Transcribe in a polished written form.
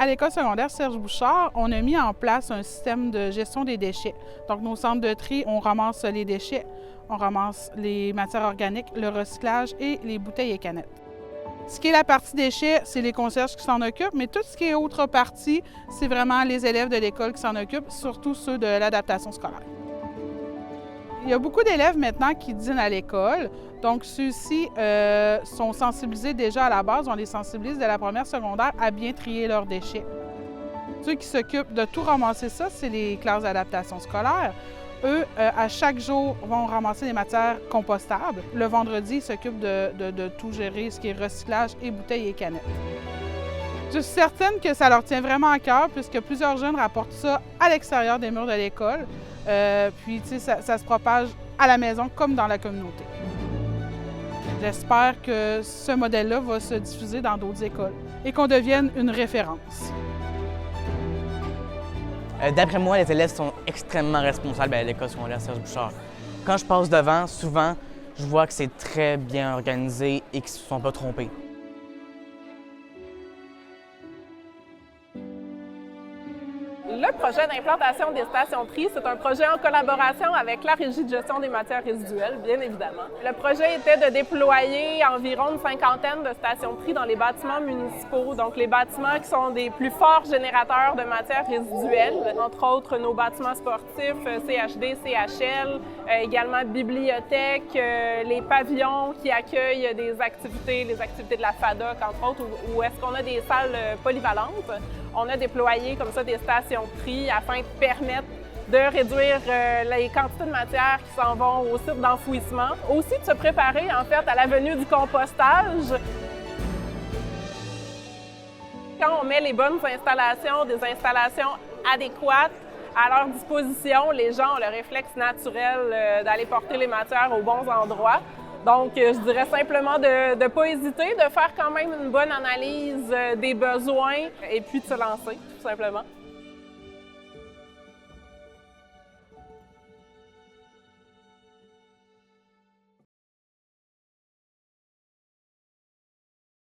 À l'école secondaire Serge Bouchard, on a mis en place un système de gestion des déchets. Donc, nos centres de tri, on ramasse les déchets, on ramasse les matières organiques, le recyclage et les bouteilles et canettes. Ce qui est la partie déchets, c'est les concierges qui s'en occupent, mais tout ce qui est autre partie, c'est vraiment les élèves de l'école qui s'en occupent, surtout ceux de l'adaptation scolaire. Il y a beaucoup d'élèves maintenant qui dînent à l'école, donc ceux-ci sont sensibilisés déjà à la base, on les sensibilise dès la première secondaire à bien trier leurs déchets. Ceux qui s'occupent de tout ramasser ça, c'est les classes d'adaptation scolaire. Eux, à chaque jour, vont ramasser des matières compostables. Le vendredi, ils s'occupent de tout gérer, ce qui est recyclage et bouteilles et canettes. Je suis certaine que ça leur tient vraiment à cœur puisque plusieurs jeunes rapportent ça à l'extérieur des murs de l'école. Puis, tu sais, ça se propage à la maison comme dans la communauté. J'espère que ce modèle-là va se diffuser dans d'autres écoles et qu'on devienne une référence. D'après moi, les élèves sont extrêmement responsables à l'école secondaire Serge Bouchard. Quand je passe devant, souvent, je vois que c'est très bien organisé et qu'ils ne se sont pas trompés. Le projet d'implantation des stations tri, c'est un projet en collaboration avec la Régie de gestion des matières résiduelles, bien évidemment. Le projet était de déployer environ une cinquantaine de stations tri dans les bâtiments municipaux, donc les bâtiments qui sont des plus forts générateurs de matières résiduelles, entre autres nos bâtiments sportifs, CHD, CHL, également bibliothèques, les pavillons qui accueillent des activités, les activités de la FADOC, entre autres, où est-ce qu'on a des salles polyvalentes. On a déployé comme ça des stations de tri afin de permettre de réduire les quantités de matière qui s'en vont au site d'enfouissement. Aussi de se préparer en fait à la venue du compostage. Quand on met les bonnes installations, des installations adéquates à leur disposition, les gens ont le réflexe naturel d'aller porter les matières aux bons endroits. Donc, je dirais simplement de ne pas hésiter, de faire quand même une bonne analyse des besoins et puis de se lancer, tout simplement.